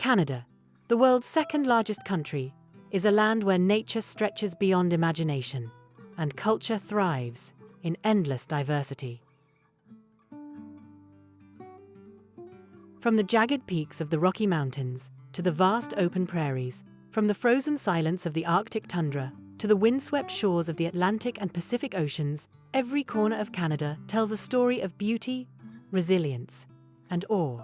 Canada, the world's second-largest country, is a land where nature stretches beyond imagination and culture thrives in endless diversity. From the jagged peaks of the Rocky Mountains to the vast open prairies, from the frozen silence of the Arctic tundra to the windswept shores of the Atlantic and Pacific Oceans, every corner of Canada tells a story of beauty, resilience, and awe.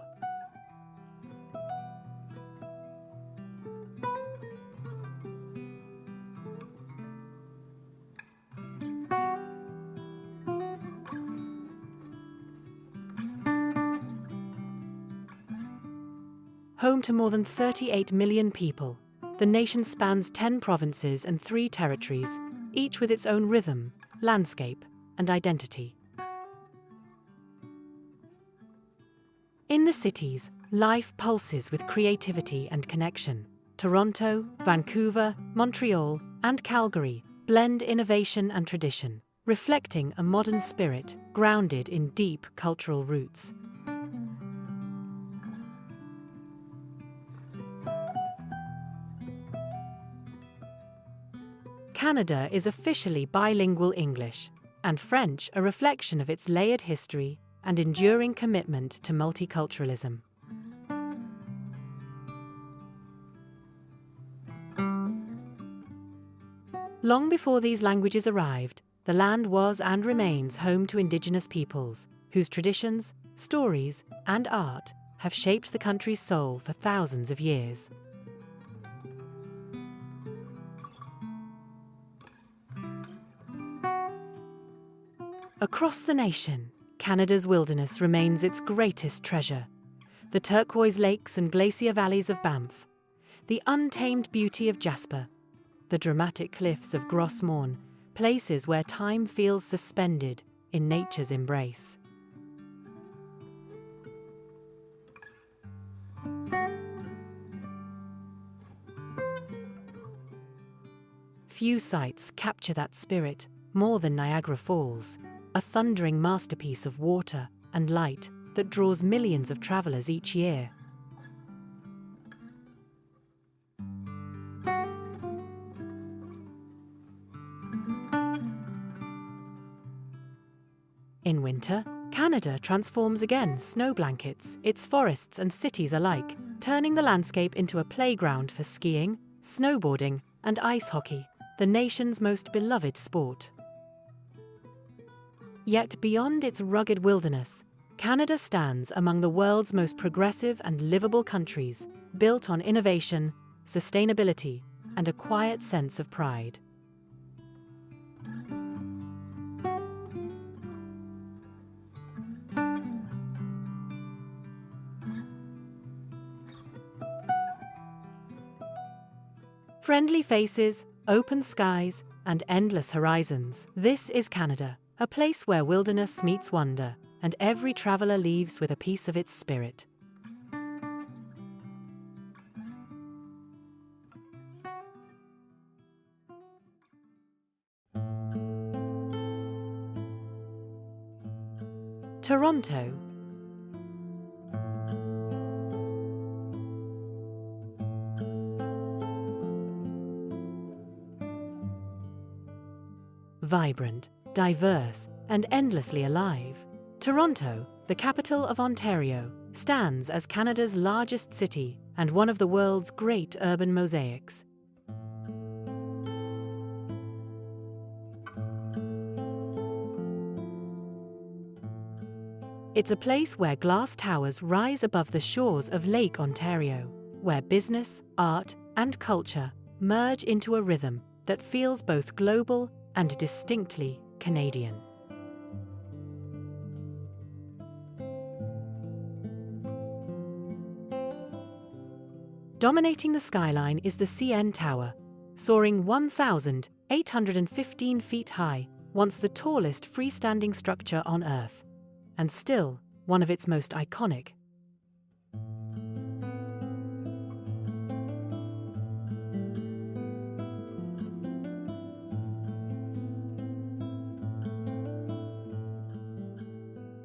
Home to more than 38 million people, the nation spans 10 provinces and 3 territories, each with its own rhythm, landscape, and identity. In the cities, life pulses with creativity and connection. Toronto, Vancouver, Montreal, and Calgary blend innovation and tradition, reflecting a modern spirit grounded in deep cultural roots. Canada is officially bilingual English, and French a reflection of its layered history and enduring commitment to multiculturalism. Long before these languages arrived, the land was and remains home to Indigenous peoples, whose traditions, stories, and art have shaped the country's soul for thousands of years. Across the nation, Canada's wilderness remains its greatest treasure. The turquoise lakes and glacier valleys of Banff, the untamed beauty of Jasper, the dramatic cliffs of Gros Morne, places where time feels suspended in nature's embrace. Few sights capture that spirit more than Niagara Falls, a thundering masterpiece of water and light that draws millions of travelers each year. In winter, Canada transforms again snow blankets, its forests and cities alike, turning the landscape into a playground for skiing, snowboarding, and ice hockey, the nation's most beloved sport. Yet beyond its rugged wilderness, Canada stands among the world's most progressive and livable countries, built on innovation, sustainability, and a quiet sense of pride. Friendly faces, open skies, and endless horizons. This is Canada, a place where wilderness meets wonder, and every traveler leaves with a piece of its spirit. Toronto. Vibrant, diverse, and endlessly alive, Toronto, the capital of Ontario, stands as Canada's largest city and one of the world's great urban mosaics. It's a place where glass towers rise above the shores of Lake Ontario, where business, art, and culture merge into a rhythm that feels both global and distinctly Canadian. Dominating the skyline is the CN Tower, soaring 1,815 feet high, once the tallest freestanding structure on Earth, and still one of its most iconic.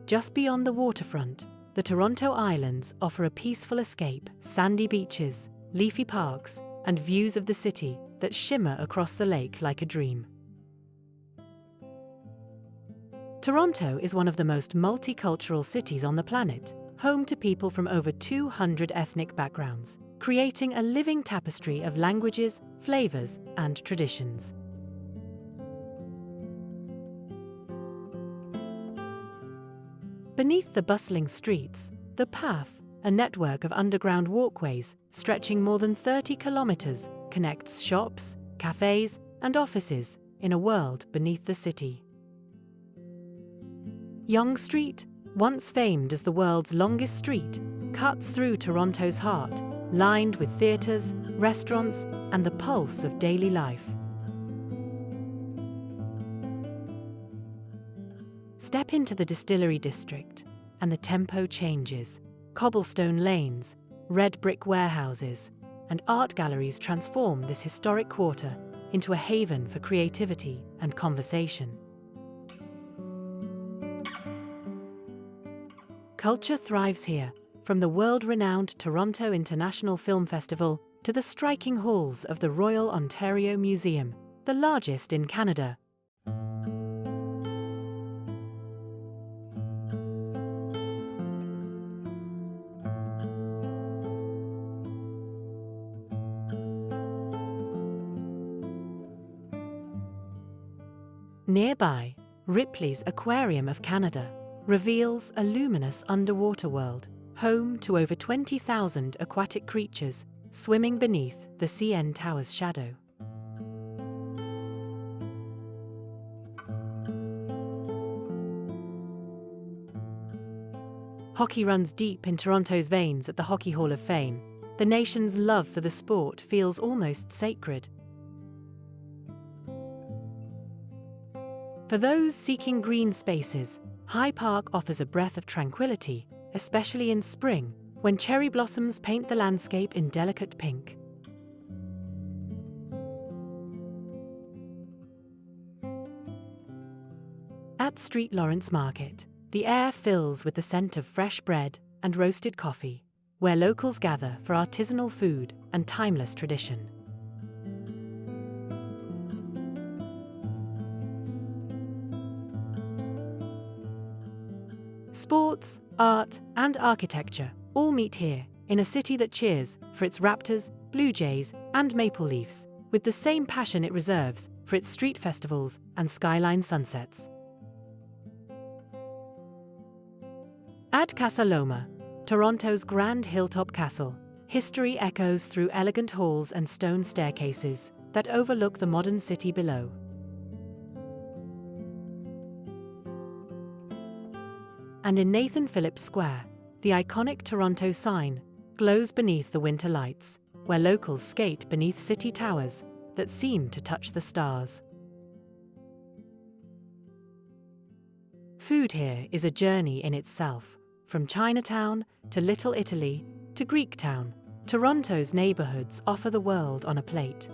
Just beyond the waterfront, The Toronto Islands offer a peaceful escape, sandy beaches, leafy parks, and views of the city that shimmer across the lake like a dream. Toronto is one of the most multicultural cities on the planet, home to people from over 200 ethnic backgrounds, creating a living tapestry of languages, flavors, and traditions. Beneath the bustling streets, the Path, a network of underground walkways stretching more than 30 kilometers, connects shops, cafes, and offices in a world beneath the city. Yonge Street, once famed as the world's longest street, cuts through Toronto's heart, lined with theatres, restaurants, and the pulse of daily life. Step into the Distillery District, and the tempo changes. Cobblestone lanes, red brick warehouses, and art galleries transform this historic quarter into a haven for creativity and conversation. Culture thrives here, from the world-renowned Toronto International Film Festival to the striking halls of the Royal Ontario Museum, the largest in Canada. Nearby, Ripley's Aquarium of Canada reveals a luminous underwater world, home to over 20,000 aquatic creatures swimming beneath the CN Tower's shadow. Hockey runs deep in Toronto's veins at the Hockey Hall of Fame. The nation's love for the sport feels almost sacred. For those seeking green spaces, High Park offers a breath of tranquility, especially in spring, when cherry blossoms paint the landscape in delicate pink. At Street Lawrence Market, the air fills with the scent of fresh bread and roasted coffee, where locals gather for artisanal food and timeless tradition. Sports, art, and architecture all meet here, in a city that cheers for its Raptors, Blue Jays, and Maple Leafs, with the same passion it reserves for its street festivals and skyline sunsets. At Casa Loma, Toronto's grand hilltop castle, history echoes through elegant halls and stone staircases that overlook the modern city below. And in Nathan Phillips Square, the iconic Toronto sign glows beneath the winter lights, where locals skate beneath city towers that seem to touch the stars. Food here is a journey in itself. From Chinatown to Little Italy to Greektown, Toronto's neighborhoods offer the world on a plate.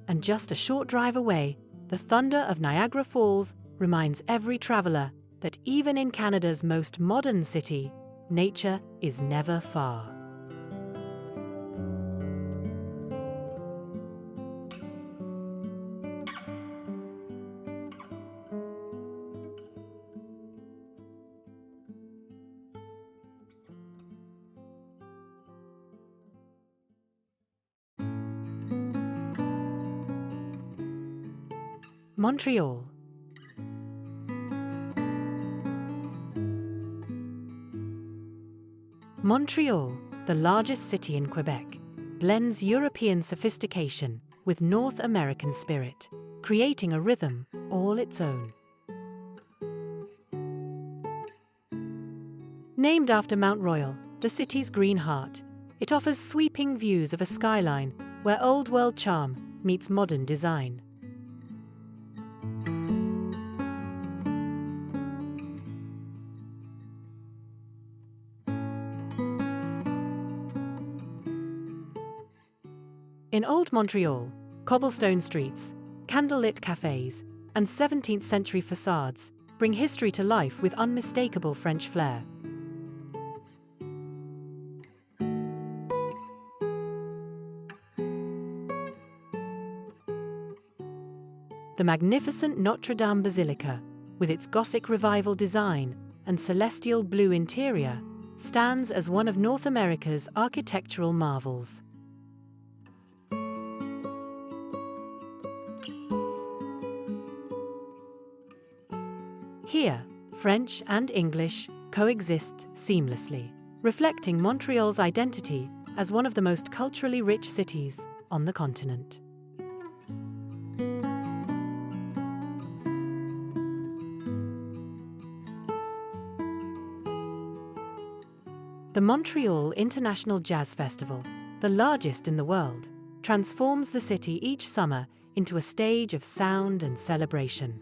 And just a short drive away, the thunder of Niagara Falls reminds every traveler that even in Canada's most modern city, nature is never far. Montreal. Montreal, the largest city in Quebec, blends European sophistication with North American spirit, creating a rhythm all its own. Named after Mount Royal, the city's green heart, it offers sweeping views of a skyline where old-world charm meets modern design. In Old Montreal, cobblestone streets, candlelit cafes, and 17th century facades bring history to life with unmistakable French flair. The magnificent Notre Dame Basilica, with its Gothic Revival design and celestial blue interior, stands as one of North America's architectural marvels. Here, French and English coexist seamlessly, reflecting Montreal's identity as one of the most culturally rich cities on the continent. The Montreal International Jazz Festival, the largest in the world, transforms the city each summer into a stage of sound and celebration.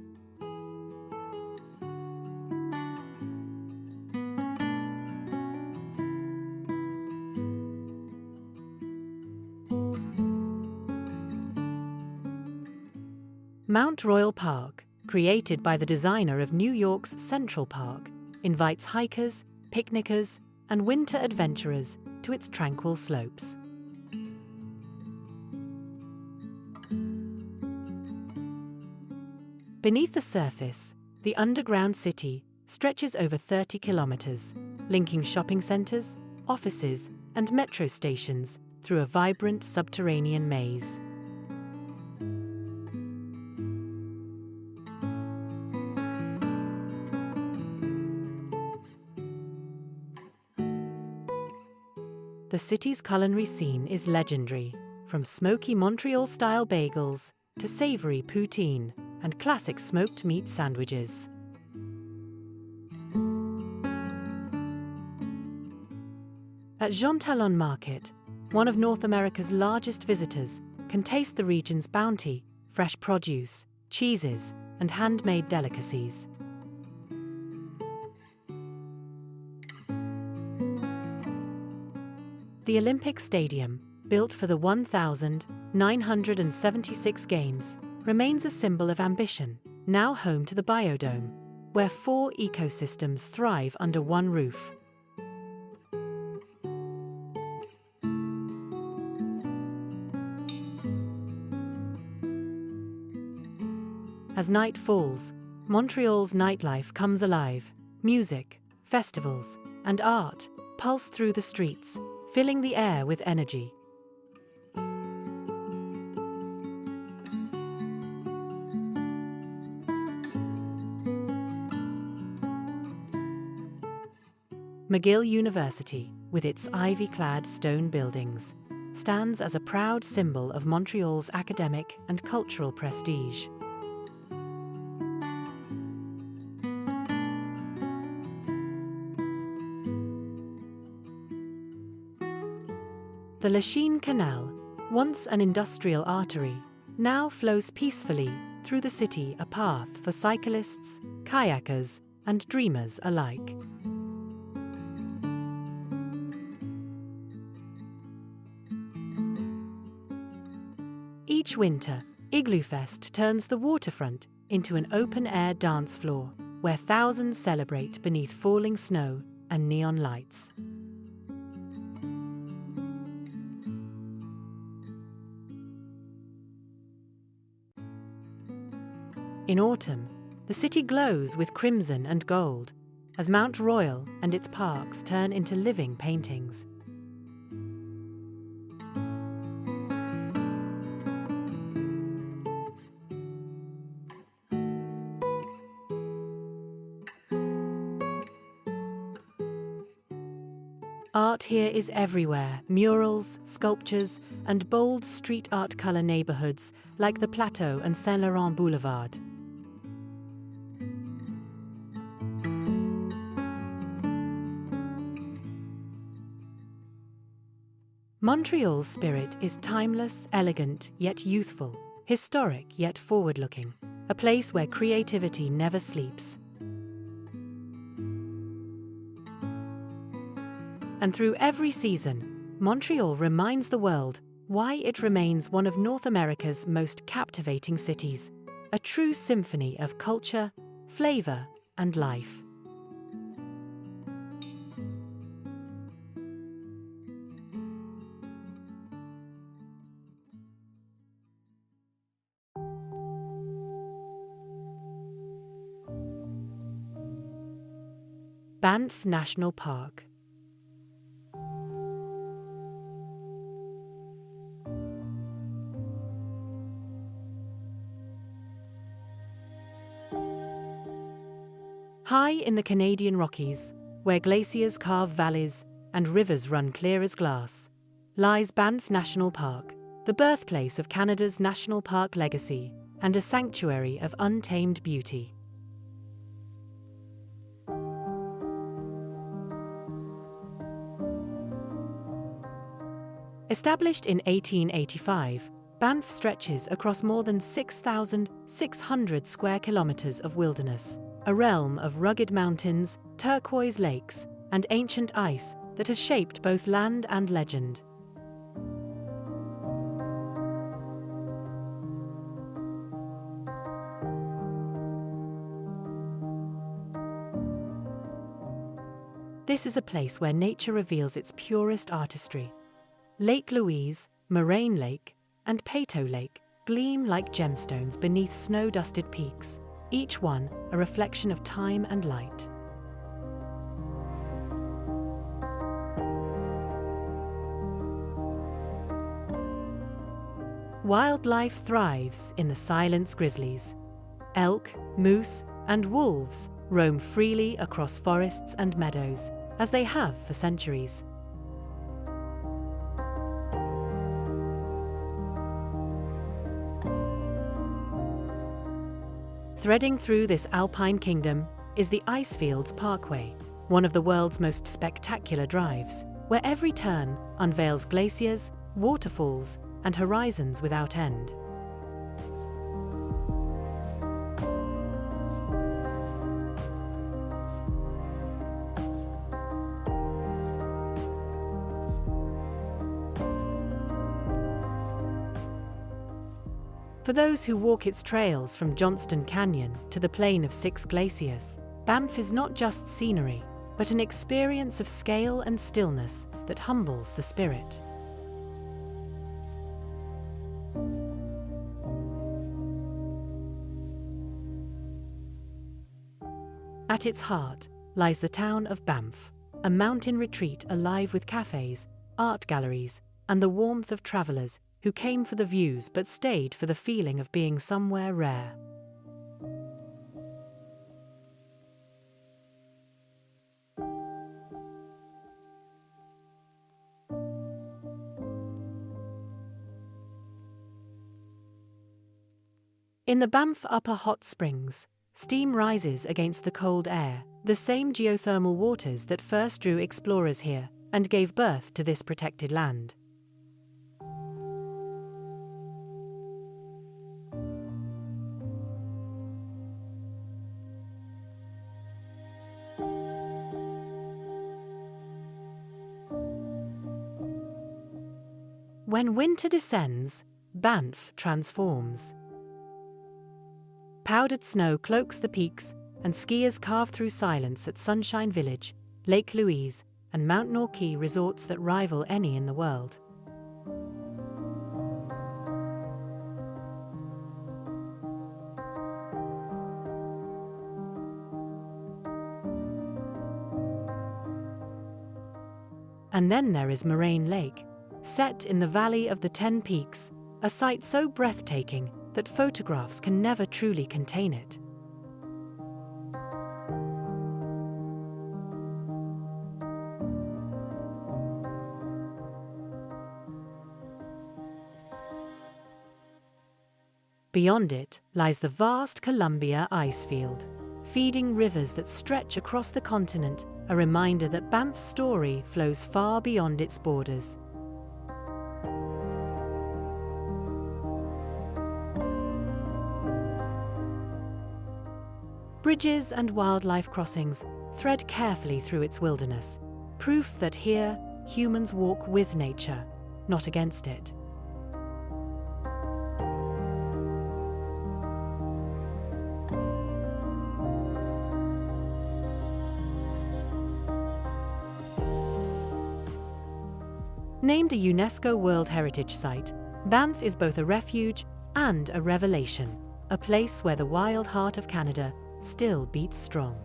Mount Royal Park, created by the designer of New York's Central Park, invites hikers, picnickers, and winter adventurers to its tranquil slopes. Beneath the surface, the underground city stretches over 30 kilometers, linking shopping centers, offices, and metro stations through a vibrant subterranean maze. The city's culinary scene is legendary, from smoky Montreal-style bagels to savory poutine and classic smoked meat sandwiches. At Jean Talon Market, one of North America's largest visitors can taste the region's bounty, fresh produce, cheeses, and handmade delicacies. The Olympic Stadium, built for the 1,976 Games, remains a symbol of ambition, now home to the Biodome, where 4 ecosystems thrive under one roof. As night falls, Montreal's nightlife comes alive. Music, festivals, and art pulse through the streets, filling the air with energy. McGill University, with its ivy-clad stone buildings, stands as a proud symbol of Montreal's academic and cultural prestige. The Lachine Canal, once an industrial artery, now flows peacefully through the city, a path for cyclists, kayakers, and dreamers alike. Each winter, Igloo Fest turns the waterfront into an open-air dance floor where thousands celebrate beneath falling snow and neon lights. In autumn, the city glows with crimson and gold as Mount Royal and its parks turn into living paintings. Art here is everywhere: murals, sculptures, and bold street art color neighborhoods like the Plateau and Saint-Laurent Boulevard. Montreal's spirit is timeless, elegant, yet youthful, historic, yet forward-looking, a place where creativity never sleeps. And through every season, Montreal reminds the world why it remains one of North America's most captivating cities. a true symphony of culture, flavor, and life. Banff National Park. High in the Canadian Rockies, where glaciers carve valleys and rivers run clear as glass, lies Banff National Park, the birthplace of Canada's national park legacy and a sanctuary of untamed beauty. Established in 1885, Banff stretches across more than 6,600 square kilometers of wilderness, a realm of rugged mountains, turquoise lakes, and ancient ice that has shaped both land and legend. This is a place where nature reveals its purest artistry. Lake Louise, Moraine Lake, and Peyto Lake gleam like gemstones beneath snow-dusted peaks, each one a reflection of time and light. Wildlife thrives in the Silence grizzlies. Elk, moose, and wolves roam freely across forests and meadows, as they have for centuries. Threading through this alpine kingdom is the Icefields Parkway, one of the world's most spectacular drives, where every turn unveils glaciers, waterfalls, and horizons without end. For those who walk its trails from Johnston Canyon to the Plain of Six Glaciers, Banff is not just scenery, but an experience of scale and stillness that humbles the spirit. At its heart lies the town of Banff, a mountain retreat alive with cafes, art galleries, and the warmth of travelers who came for the views but stayed for the feeling of being somewhere rare. In the Banff Upper Hot Springs, steam rises against the cold air, the same geothermal waters that first drew explorers here and gave birth to this protected land. When winter descends, Banff transforms. Powdered snow cloaks the peaks, and skiers carve through silence at Sunshine Village, Lake Louise, and Mount Norquay, resorts that rival any in the world. And then there is Moraine Lake, set in the Valley of the Ten Peaks, a sight so breathtaking that photographs can never truly contain it. Beyond it lies the vast Columbia Icefield, feeding rivers that stretch across the continent, a reminder that Banff's story flows far beyond its borders. Bridges and wildlife crossings thread carefully through its wilderness, proof that here humans walk with nature, not against it. Named a UNESCO World Heritage Site, Banff is both a refuge and a revelation, a place where the wild heart of Canada still beats strong.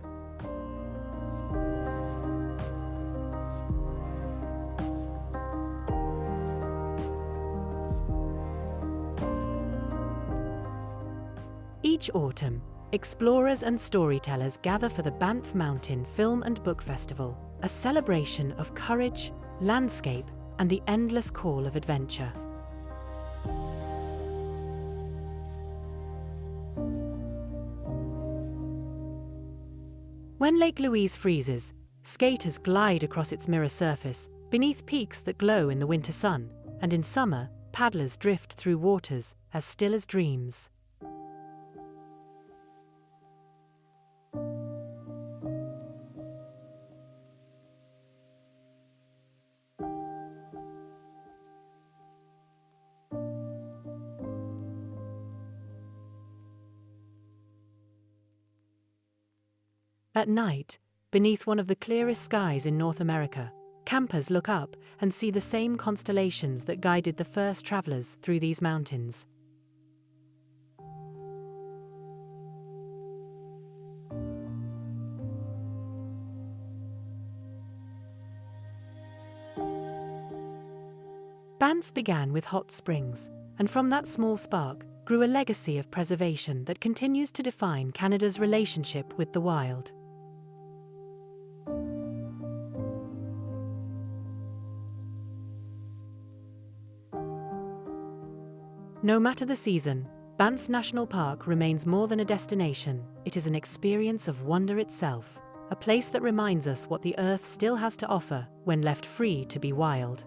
Each autumn, explorers and storytellers gather for the Banff Mountain Film and Book Festival, a celebration of courage, landscape, and the endless call of adventure. When Lake Louise freezes, skaters glide across its mirror surface, beneath peaks that glow in the winter sun, and in summer, paddlers drift through waters as still as dreams. At night, beneath one of the clearest skies in North America, campers look up and see the same constellations that guided the first travelers through these mountains. Banff began with hot springs, and from that small spark grew a legacy of preservation that continues to define Canada's relationship with the wild. No matter the season, Banff National Park remains more than a destination. It is an experience of wonder itself, a place that reminds us what the earth still has to offer when left free to be wild.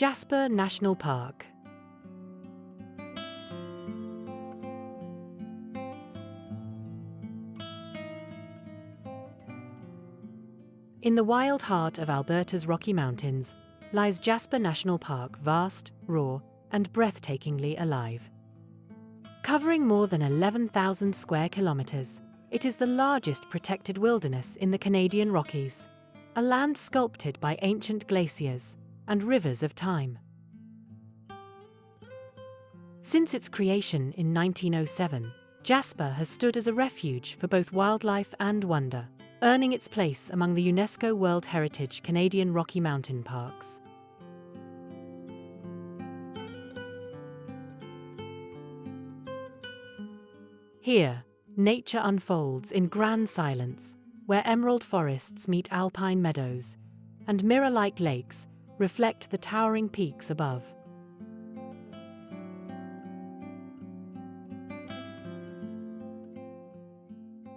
Jasper National Park. In the wild heart of Alberta's Rocky Mountains lies Jasper National Park, vast, raw, and breathtakingly alive. Covering more than 11,000 square kilometers, it is the largest protected wilderness in the Canadian Rockies, a land sculpted by ancient glaciers and rivers of time. Since its creation in 1907, Jasper has stood as a refuge for both wildlife and wonder, earning its place among the UNESCO World Heritage Canadian Rocky Mountain Parks. Here, nature unfolds in grand silence, where emerald forests meet alpine meadows, and mirror-like lakes reflect the towering peaks above.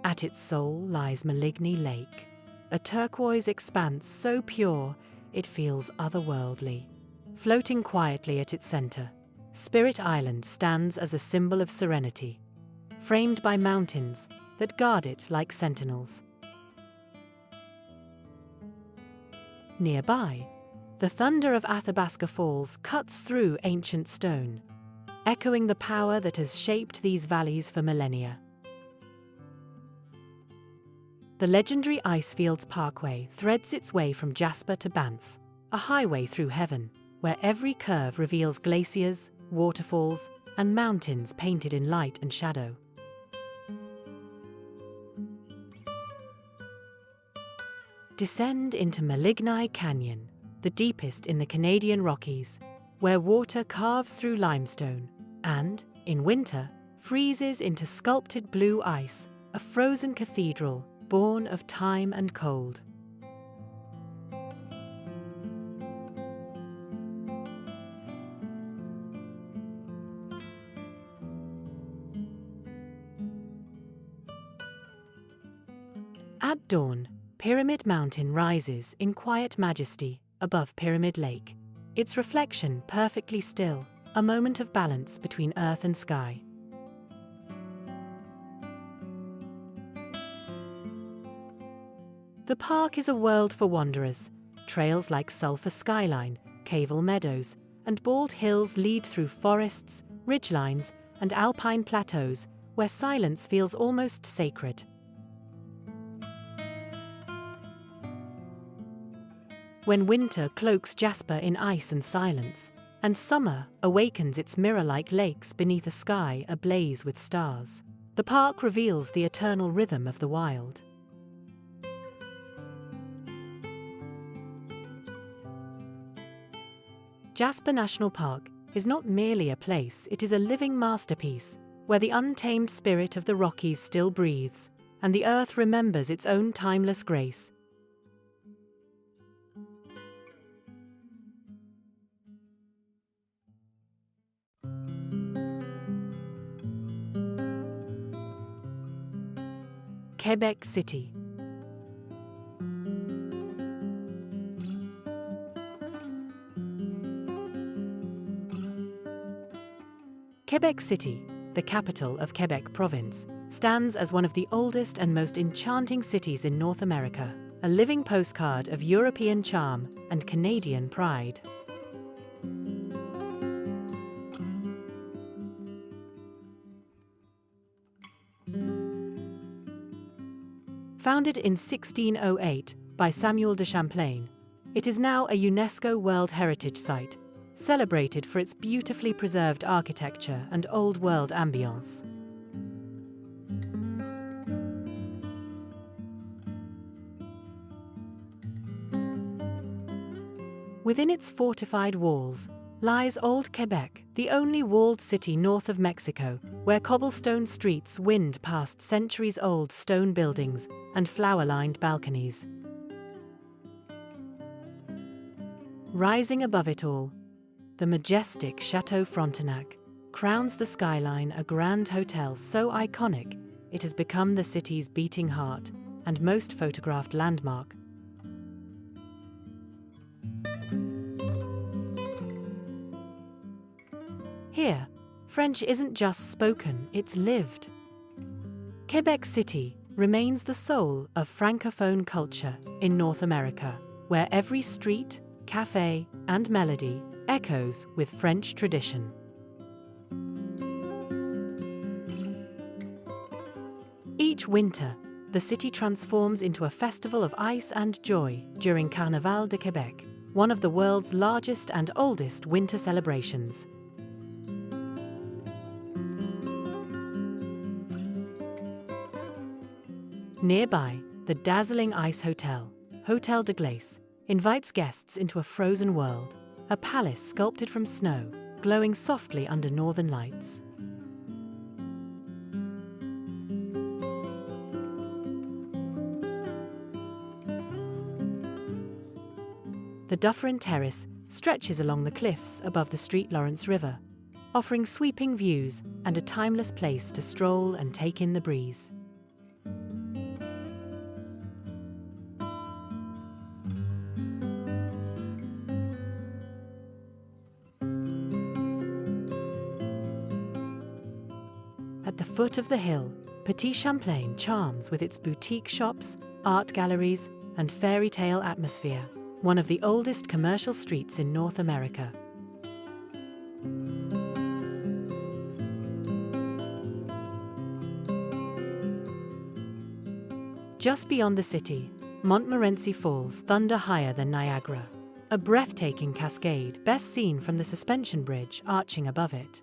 At its soul lies Maligny Lake, a turquoise expanse so pure it feels otherworldly. Floating quietly at its center, Spirit Island stands as a symbol of serenity, framed by mountains that guard it like sentinels. Nearby, the thunder of Athabasca Falls cuts through ancient stone, echoing the power that has shaped these valleys for millennia. The legendary Icefields Parkway threads its way from Jasper to Banff, a highway through heaven, where every curve reveals glaciers, waterfalls, and mountains painted in light and shadow. Descend into Maligny Canyon, the deepest in the Canadian Rockies, where water carves through limestone and, in winter, freezes into sculpted blue ice, a frozen cathedral born of time and cold. At dawn, Pyramid Mountain rises in quiet majesty above Pyramid Lake, its reflection perfectly still, a moment of balance between earth and sky. The park is a world for wanderers. Trails like Sulphur Skyline, Caval Meadows, and Bald Hills lead through forests, ridgelines, and alpine plateaus, where silence feels almost sacred. When winter cloaks Jasper in ice and silence, and summer awakens its mirror-like lakes beneath a sky ablaze with stars, the park reveals the eternal rhythm of the wild. Jasper National Park is not merely a place, it is a living masterpiece, where the untamed spirit of the Rockies still breathes, and the earth remembers its own timeless grace. Quebec City. Quebec City, the capital of Quebec Province, stands as one of the oldest and most enchanting cities in North America, a living postcard of European charm and Canadian pride. Founded in 1608 by Samuel de Champlain, it is now a UNESCO World Heritage Site, celebrated for its beautifully preserved architecture and old-world ambience. Within its fortified walls lies Old Quebec, the only walled city north of Mexico, where cobblestone streets wind past centuries-old stone buildings and flower-lined balconies. Rising above it all, the majestic Chateau Frontenac crowns the skyline, a grand hotel so iconic it has become the city's beating heart and most photographed landmark. Here, French isn't just spoken, it's lived. Quebec City remains the soul of Francophone culture in North America, where every street, cafe, and melody echoes with French tradition. Each winter, the city transforms into a festival of ice and joy during Carnaval de Québec, one of the world's largest and oldest winter celebrations. Nearby, the dazzling ice hotel, Hotel de Glace, invites guests into a frozen world, a palace sculpted from snow, glowing softly under northern lights. The Dufferin Terrace stretches along the cliffs above the St. Lawrence River, offering sweeping views and a timeless place to stroll and take in the breeze. At the foot of the hill, Petit Champlain charms with its boutique shops, art galleries, and fairy tale atmosphere, one of the oldest commercial streets in North America. Just beyond the city, Montmorency Falls thunder higher than Niagara, a breathtaking cascade best seen from the suspension bridge arching above it.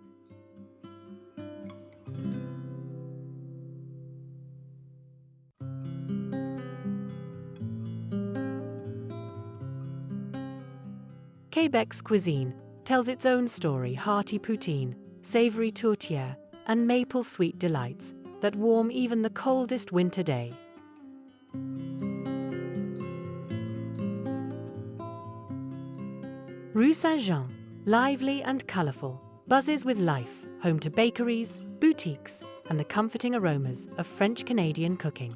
Quebec's cuisine tells its own story: hearty poutine, savory tourtière, and maple sweet delights that warm even the coldest winter day. Rue Saint-Jean, lively and colourful, buzzes with life, home to bakeries, boutiques, and the comforting aromas of French-Canadian cooking.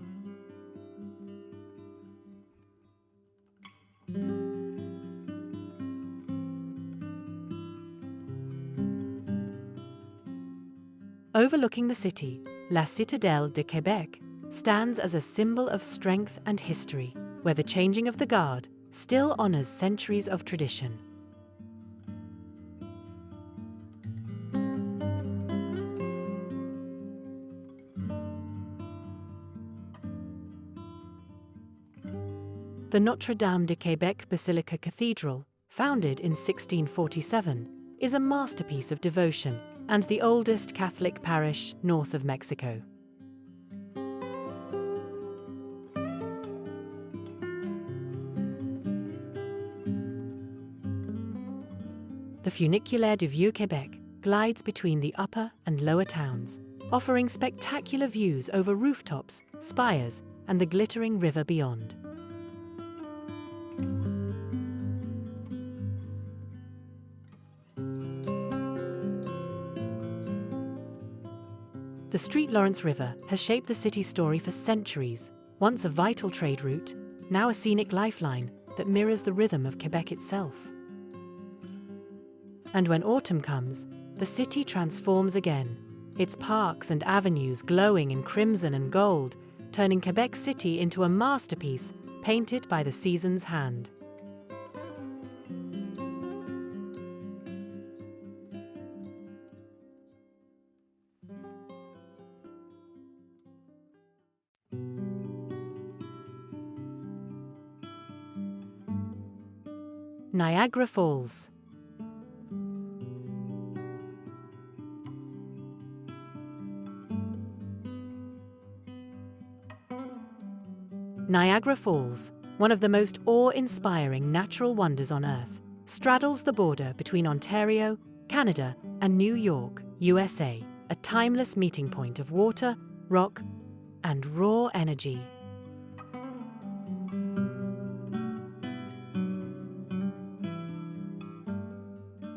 Overlooking the city, La Citadelle de Québec stands as a symbol of strength and history, where the changing of the guard still honors centuries of tradition. The Notre Dame de Quebec Basilica Cathedral, founded in 1647, is a masterpiece of devotion and the oldest Catholic parish north of Mexico. The Funiculaire du Vieux-Québec glides between the upper and lower towns, offering spectacular views over rooftops, spires, and the glittering river beyond. The St. Lawrence River has shaped the city's story for centuries, once a vital trade route, now a scenic lifeline that mirrors the rhythm of Quebec itself. And when autumn comes, the city transforms again, its parks and avenues glowing in crimson and gold, turning Quebec City into a masterpiece painted by the season's hand. Niagara Falls. Niagara Falls, one of the most awe-inspiring natural wonders on Earth, straddles the border between Ontario, Canada, and New York, USA, a timeless meeting point of water, rock, and raw energy.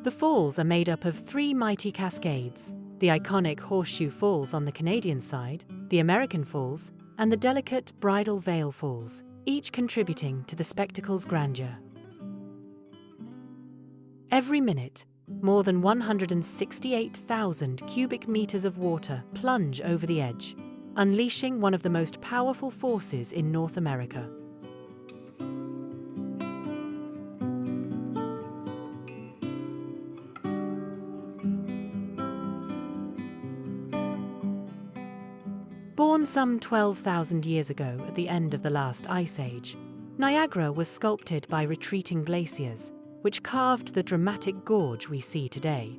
The falls are made up of three mighty cascades: the iconic Horseshoe Falls on the Canadian side, the American Falls, and the delicate Bridal Veil Falls, each contributing to the spectacle's grandeur. Every minute, more than 168,000 cubic meters of water plunge over the edge, unleashing one of the most powerful forces in North America. Born some 12,000 years ago at the end of the last ice age, Niagara was sculpted by retreating glaciers, which carved the dramatic gorge we see today.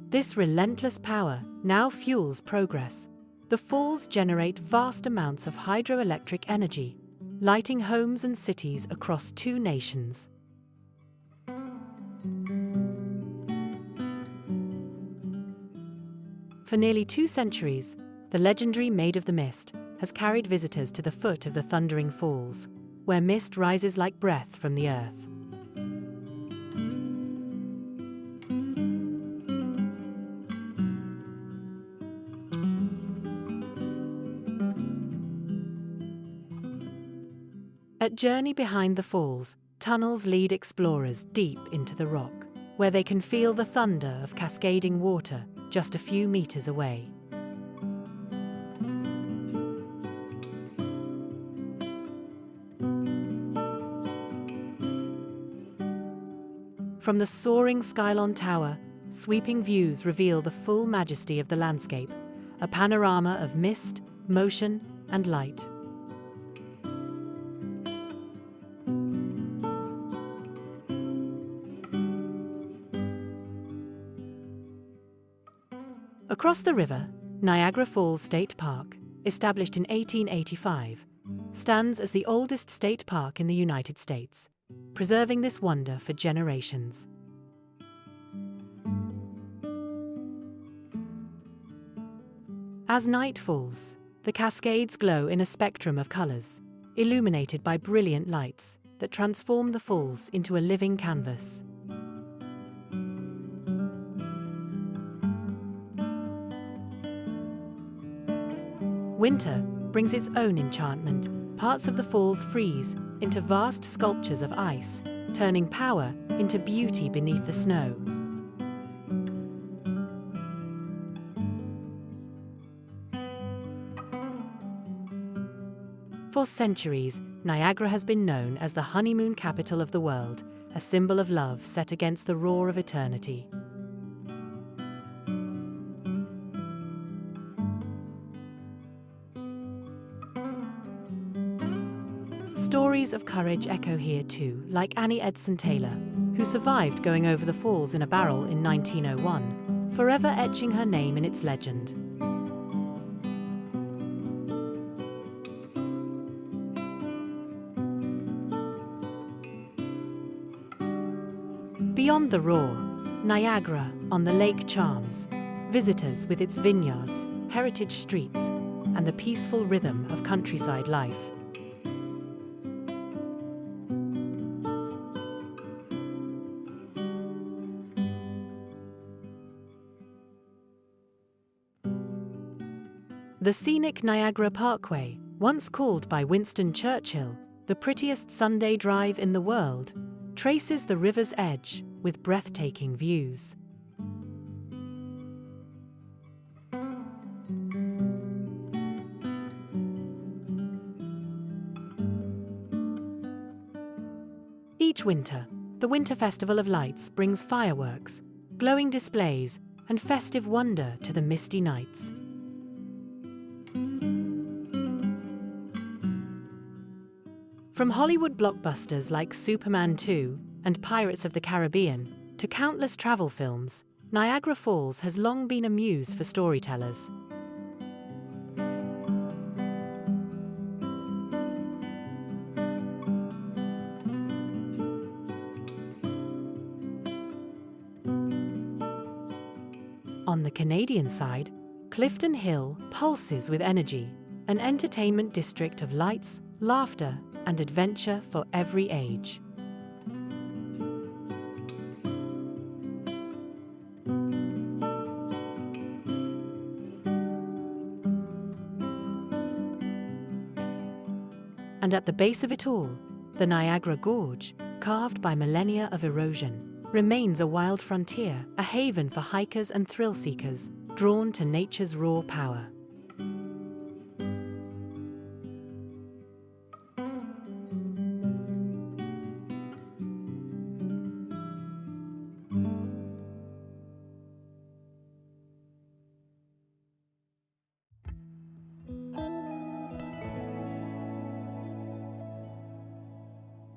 This relentless power now fuels progress. The falls generate vast amounts of hydroelectric energy, lighting homes and cities across two nations. For nearly 2 centuries, the legendary Maid of the Mist has carried visitors to the foot of the thundering falls, where mist rises like breath from the earth. At Journey Behind the Falls, tunnels lead explorers deep into the rock, where they can feel the thunder of cascading water just a few meters away. From the soaring Skylon Tower, sweeping views reveal the full majesty of the landscape, a panorama of mist, motion, and light. Across the river, Niagara Falls State Park, established in 1885, stands as the oldest state park in the United States, preserving this wonder for generations. As night falls, the cascades glow in a spectrum of colors, illuminated by brilliant lights that transform the falls into a living canvas. Winter brings its own enchantment. Parts of the falls freeze into vast sculptures of ice, turning power into beauty beneath the snow. For centuries, Niagara has been known as the honeymoon capital of the world, a symbol of love set against the roar of eternity. Stories of courage echo here too, like Annie Edson Taylor, who survived going over the falls in a barrel in 1901, forever etching her name in its legend. Beyond the roar, Niagara on the lake charms visitors with its vineyards, heritage streets, and the peaceful rhythm of countryside life. The scenic Niagara Parkway, once called by Winston Churchill the prettiest Sunday drive in the world, traces the river's edge with breathtaking views. Each winter, the Winter Festival of Lights brings fireworks, glowing displays, and festive wonder to the misty nights. From Hollywood blockbusters like Superman 2 and Pirates of the Caribbean to countless travel films, Niagara Falls has long been a muse for storytellers. On the Canadian side, Clifton Hill pulses with energy, an entertainment district of lights, laughter, and adventure for every age. And at the base of it all, the Niagara Gorge, carved by millennia of erosion, remains a wild frontier, a haven for hikers and thrill seekers, drawn to nature's raw power.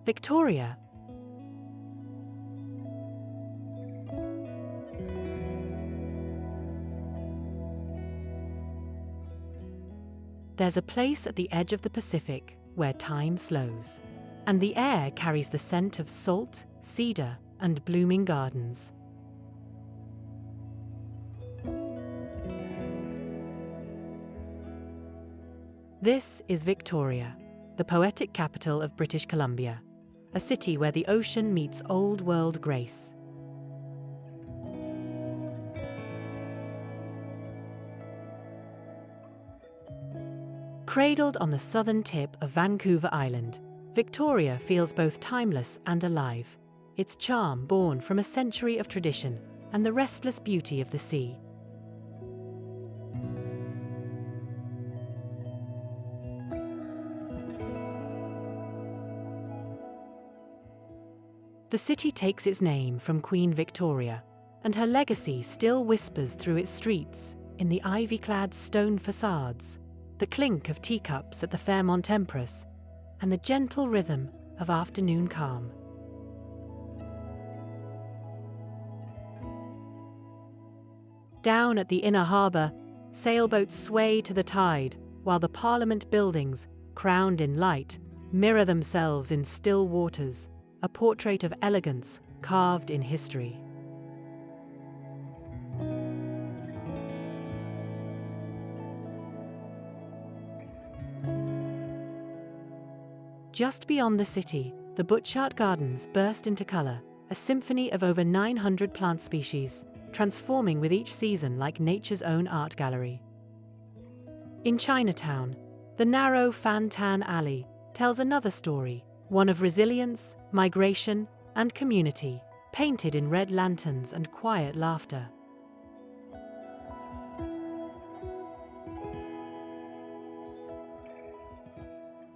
Victoria. There's a place at the edge of the Pacific where time slows, and the air carries the scent of salt, cedar, and blooming gardens. This is Victoria, the poetic capital of British Columbia, a city where the ocean meets old-world grace. Cradled on the southern tip of Vancouver Island, Victoria feels both timeless and alive, its charm born from a century of tradition and the restless beauty of the sea. The city takes its name from Queen Victoria, and her legacy still whispers through its streets, in the ivy-clad stone facades, the clink of teacups at the Fairmont Empress, and the gentle rhythm of afternoon calm. Down at the inner harbour, sailboats sway to the tide, while the Parliament buildings, crowned in light, mirror themselves in still waters, a portrait of elegance carved in history. Just beyond the city, the Butchart Gardens burst into colour, a symphony of over 900 plant species, transforming with each season like nature's own art gallery. In Chinatown, the narrow Fan Tan Alley tells another story, one of resilience, migration, and community, painted in red lanterns and quiet laughter.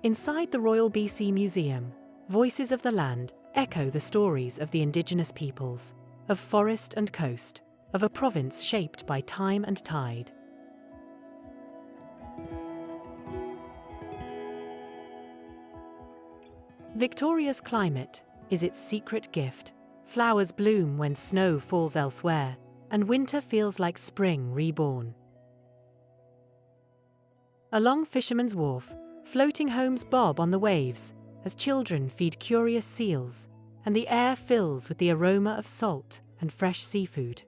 Inside the Royal BC Museum, voices of the land echo the stories of the indigenous peoples, of forest and coast, of a province shaped by time and tide. Victoria's climate is its secret gift. Flowers bloom when snow falls elsewhere, and winter feels like spring reborn. Along Fisherman's Wharf, floating homes bob on the waves as children feed curious seals, and the air fills with the aroma of salt and fresh seafood.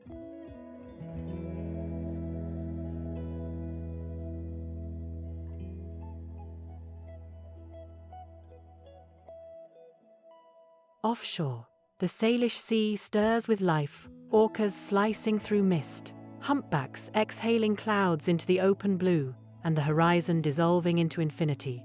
Offshore, the Salish Sea stirs with life, orcas slicing through mist, humpbacks exhaling clouds into the open blue, and the horizon dissolving into infinity.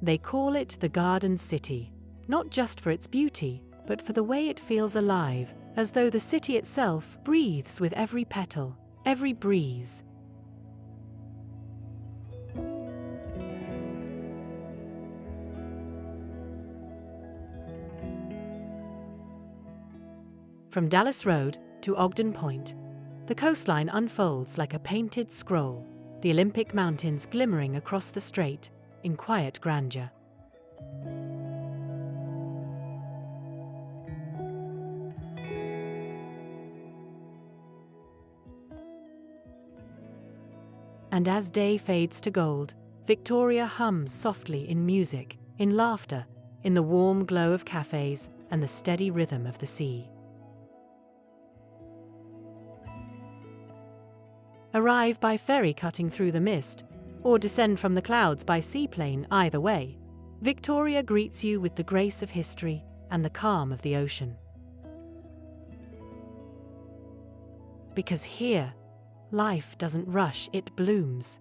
They call it the Garden City, not just for its beauty, but for the way it feels alive, as though the city itself breathes with every petal, every breeze. From Dallas Road to Ogden Point, the coastline unfolds like a painted scroll, the Olympic Mountains glimmering across the strait in quiet grandeur. And as day fades to gold, Victoria hums softly in music, in laughter, in the warm glow of cafes and the steady rhythm of the sea. Arrive by ferry cutting through the mist, or descend from the clouds by seaplane, either way, Victoria greets you with the grace of history and the calm of the ocean. Because here, life doesn't rush, it blooms.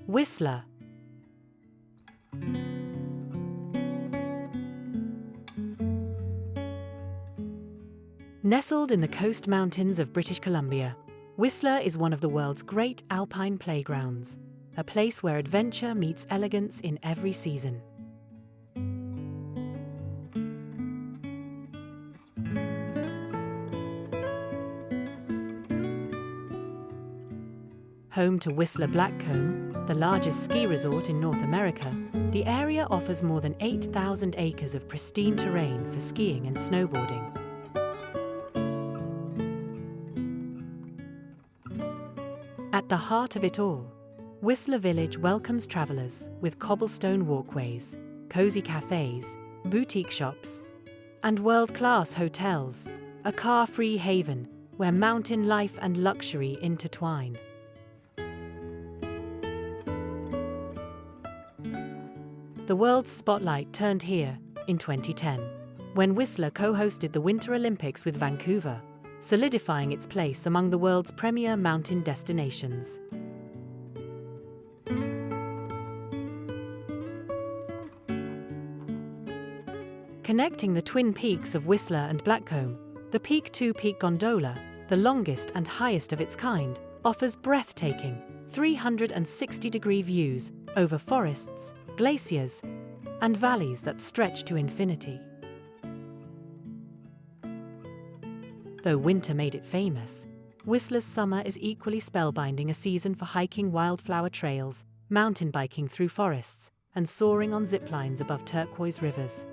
Whistler. Nestled in the coast mountains of British Columbia, Whistler is one of the world's great alpine playgrounds, a place where adventure meets elegance in every season. Home to Whistler Blackcomb, the largest ski resort in North America, the area offers more than 8,000 acres of pristine terrain for skiing and snowboarding. At the heart of it all, Whistler Village welcomes travelers with cobblestone walkways, cozy cafes, boutique shops, and world-class hotels, a car-free haven where mountain life and luxury intertwine. The world's spotlight turned here in 2010, when Whistler co-hosted the Winter Olympics with Vancouver, solidifying its place among the world's premier mountain destinations. Connecting the twin peaks of Whistler and Blackcomb, the Peak 2 Peak Gondola, the longest and highest of its kind, offers breathtaking 360-degree views over forests, glaciers, and valleys that stretch to infinity. Though winter made it famous, Whistler's summer is equally spellbinding, a season for hiking wildflower trails, mountain biking through forests, and soaring on zip lines above turquoise rivers.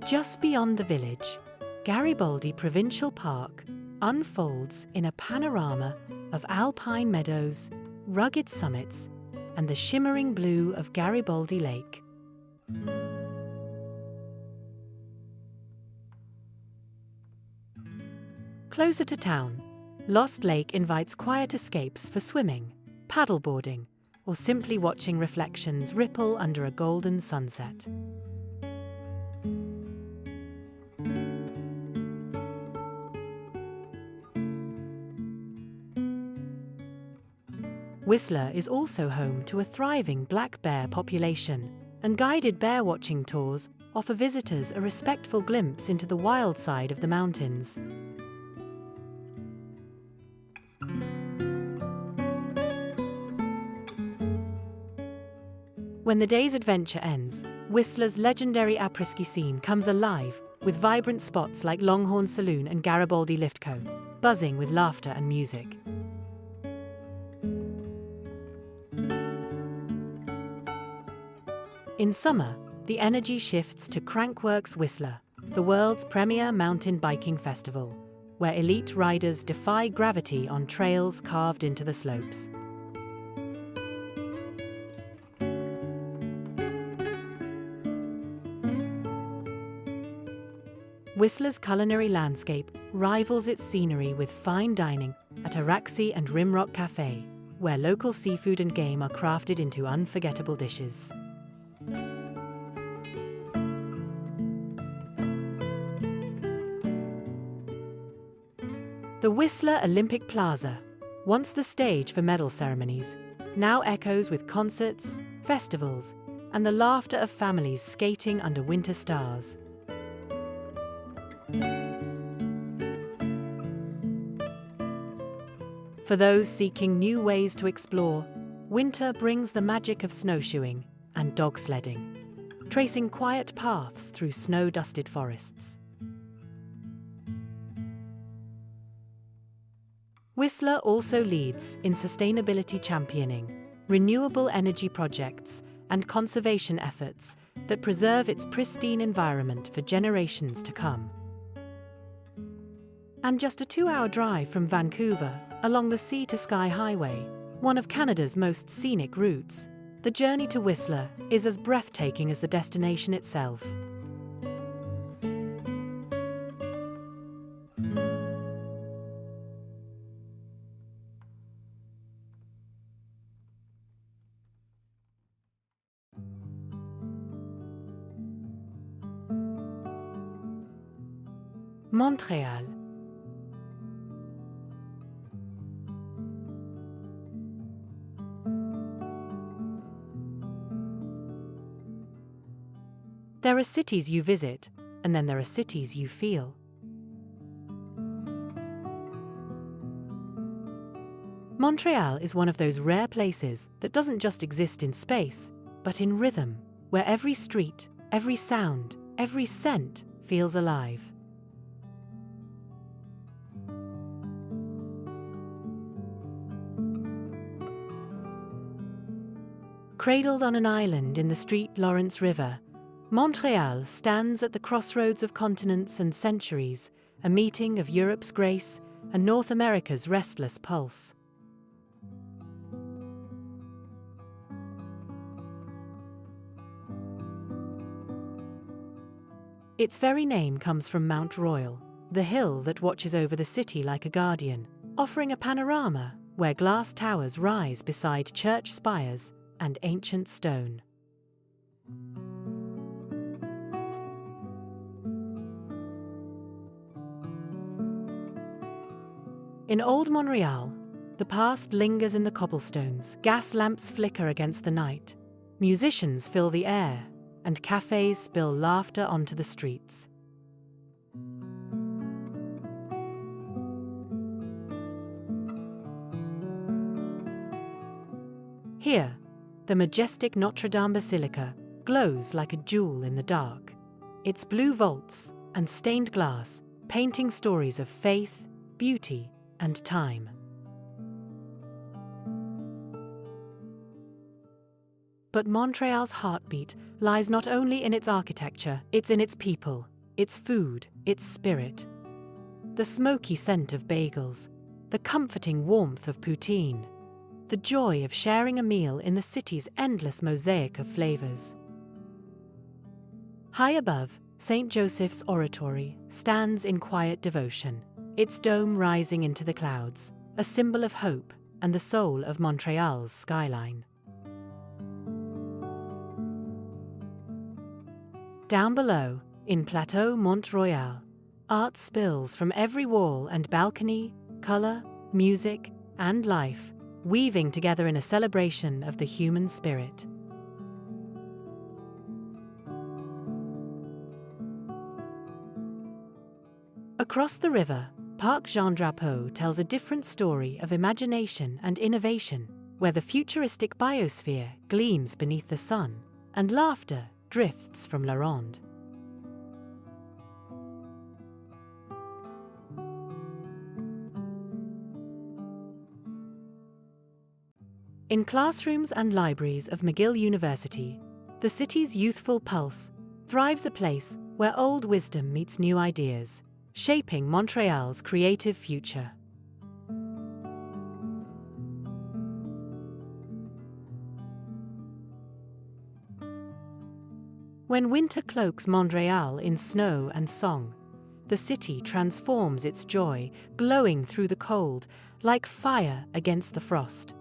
Just beyond the village, Garibaldi Provincial Park unfolds in a panorama of alpine meadows, rugged summits, and the shimmering blue of Garibaldi Lake. Closer to town, Lost Lake invites quiet escapes for swimming, paddleboarding, or simply watching reflections ripple under a golden sunset. Whistler is also home to a thriving black bear population, and guided bear watching tours offer visitors a respectful glimpse into the wild side of the mountains. When the day's adventure ends, Whistler's legendary après-ski scene comes alive, with vibrant spots like Longhorn Saloon and Garibaldi Liftco, buzzing with laughter and music. In summer, the energy shifts to Crankworx Whistler, the world's premier mountain biking festival, where elite riders defy gravity on trails carved into the slopes. Whistler's culinary landscape rivals its scenery with fine dining at Araxi and Rimrock Cafe, where local seafood and game are crafted into unforgettable dishes. The Whistler Olympic Plaza, once the stage for medal ceremonies, now echoes with concerts, festivals, and the laughter of families skating under winter stars. For those seeking new ways to explore, winter brings the magic of snowshoeing and dog sledding, tracing quiet paths through snow-dusted forests. Whistler also leads in sustainability championing, renewable energy projects, and conservation efforts that preserve its pristine environment for generations to come. And just a 2-hour drive from Vancouver, along the Sea to Sky Highway, one of Canada's most scenic routes, the journey to Whistler is as breathtaking as the destination itself. Montréal. There are cities you visit, and then there are cities you feel. Montreal is one of those rare places that doesn't just exist in space, but in rhythm, where every street, every sound, every scent feels alive. Cradled on an island in the St. Lawrence River, Montreal stands at the crossroads of continents and centuries, a meeting of Europe's grace and North America's restless pulse. Its very name comes from Mount Royal, the hill that watches over the city like a guardian, offering a panorama where glass towers rise beside church spires and ancient stone. In Old Montreal, the past lingers in the cobblestones, gas lamps flicker against the night, musicians fill the air, and cafes spill laughter onto the streets. Here, the majestic Notre Dame Basilica glows like a jewel in the dark, its blue vaults and stained glass painting stories of faith, beauty, and time. But Montreal's heartbeat lies not only in its architecture, it's in its people, its food, its spirit. The smoky scent of bagels, the comforting warmth of poutine, the joy of sharing a meal in the city's endless mosaic of flavors. High above, St. Joseph's Oratory stands in quiet devotion, its dome rising into the clouds, a symbol of hope and the soul of Montreal's skyline. Down below, in Plateau Mont Royal, art spills from every wall and balcony, color, music, and life, weaving together in a celebration of the human spirit. Across the river, Parc Jean Drapeau tells a different story of imagination and innovation, where the futuristic biosphere gleams beneath the sun, and laughter drifts from La Ronde. In classrooms and libraries of McGill University, the city's youthful pulse thrives, a place where old wisdom meets new ideas, shaping Montreal's creative future. When winter cloaks Montreal in snow and song, the city transforms its joy, glowing through the cold, like fire against the frost.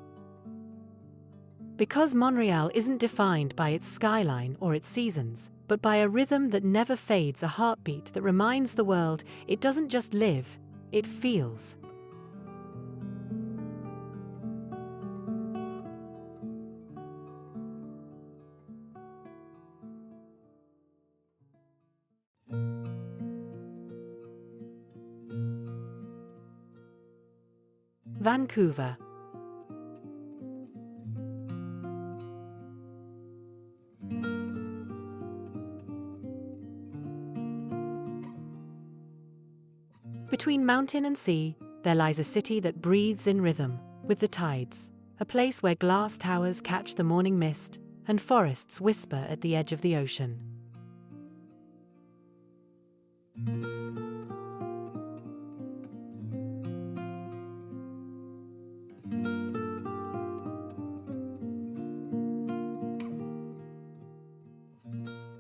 Because Montreal isn't defined by its skyline or its seasons, but by a rhythm that never fades, a heartbeat that reminds the world it doesn't just live, it feels. Vancouver. Between mountain and sea, there lies a city that breathes in rhythm with the tides, a place where glass towers catch the morning mist and forests whisper at the edge of the ocean.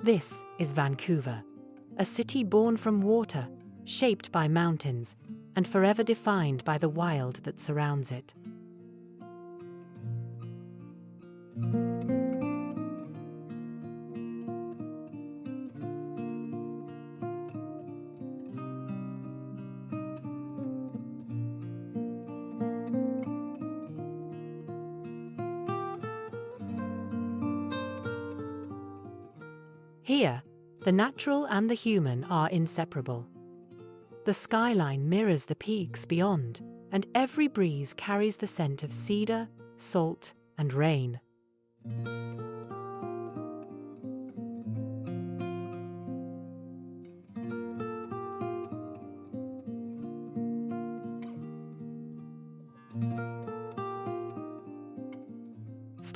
This is Vancouver, a city born from water, shaped by mountains, and forever defined by the wild that surrounds it. Here, the natural and the human are inseparable. The skyline mirrors the peaks beyond, and every breeze carries the scent of cedar, salt, and rain.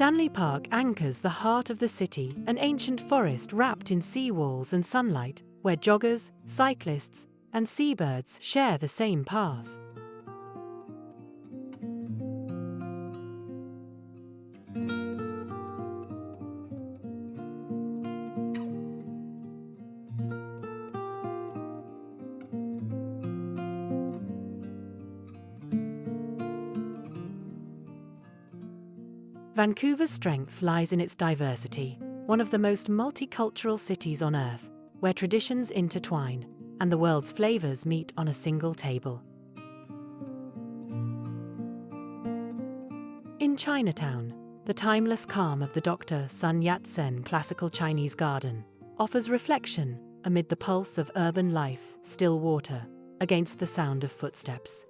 Stanley Park anchors the heart of the city, an ancient forest wrapped in seawalls and sunlight, where joggers, cyclists, and seabirds share the same path. Vancouver's strength lies in its diversity, one of the most multicultural cities on Earth, where traditions intertwine and the world's flavors meet on a single table. In Chinatown, the timeless calm of the Dr. Sun Yat-sen Classical Chinese Garden offers reflection amid the pulse of urban life, still water, against the sound of footsteps.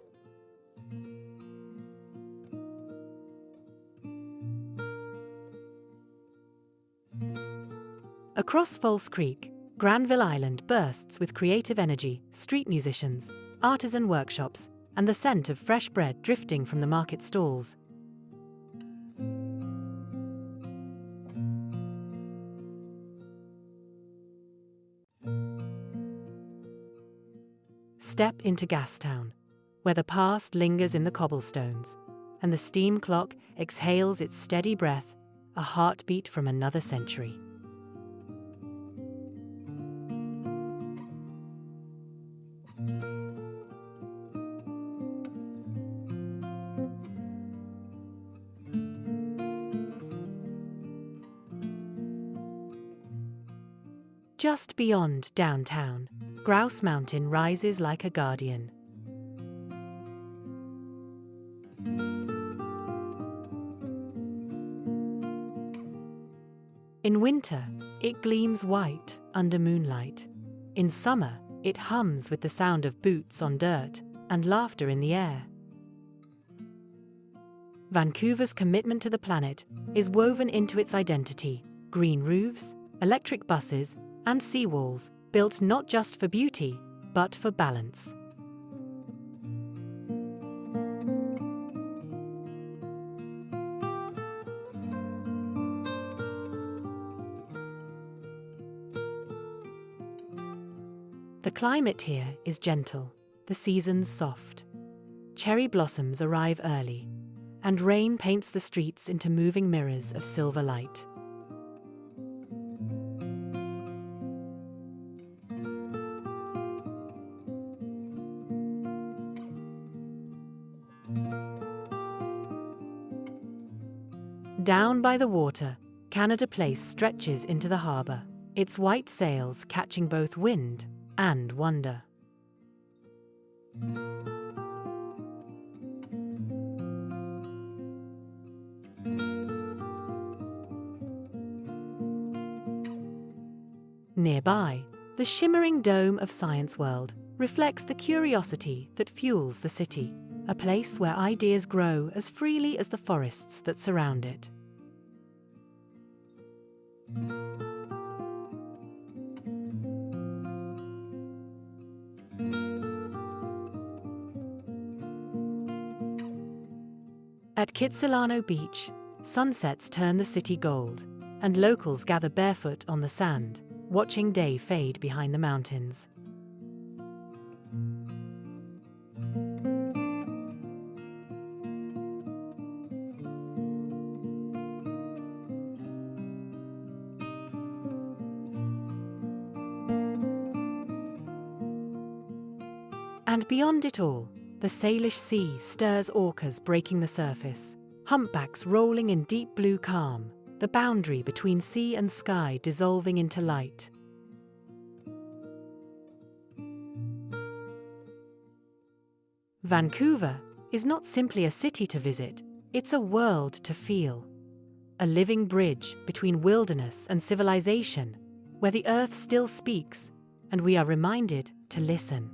Across False Creek, Granville Island bursts with creative energy, street musicians, artisan workshops, and the scent of fresh bread drifting from the market stalls. Step into Gastown, where the past lingers in the cobblestones, and the steam clock exhales its steady breath, a heartbeat from another century. Just beyond downtown, Grouse Mountain rises like a guardian. In winter, it gleams white under moonlight. In summer, it hums with the sound of boots on dirt and laughter in the air. Vancouver's commitment to the planet is woven into its identity: green roofs, electric buses, and seawalls built not just for beauty, but for balance. The climate here is gentle, the seasons soft. Cherry blossoms arrive early, and rain paints the streets into moving mirrors of silver light. Down by the water, Canada Place stretches into the harbour, its white sails catching both wind and wonder. Nearby, the shimmering dome of Science World reflects the curiosity that fuels the city, a place where ideas grow as freely as the forests that surround it. At Kitsilano Beach, sunsets turn the city gold, and locals gather barefoot on the sand, watching day fade behind the mountains. And beyond it all, the Salish Sea stirs orcas breaking the surface, humpbacks rolling in deep blue calm, the boundary between sea and sky dissolving into light. Vancouver is not simply a city to visit, it's a world to feel. A living bridge between wilderness and civilization, where the earth still speaks and we are reminded to listen.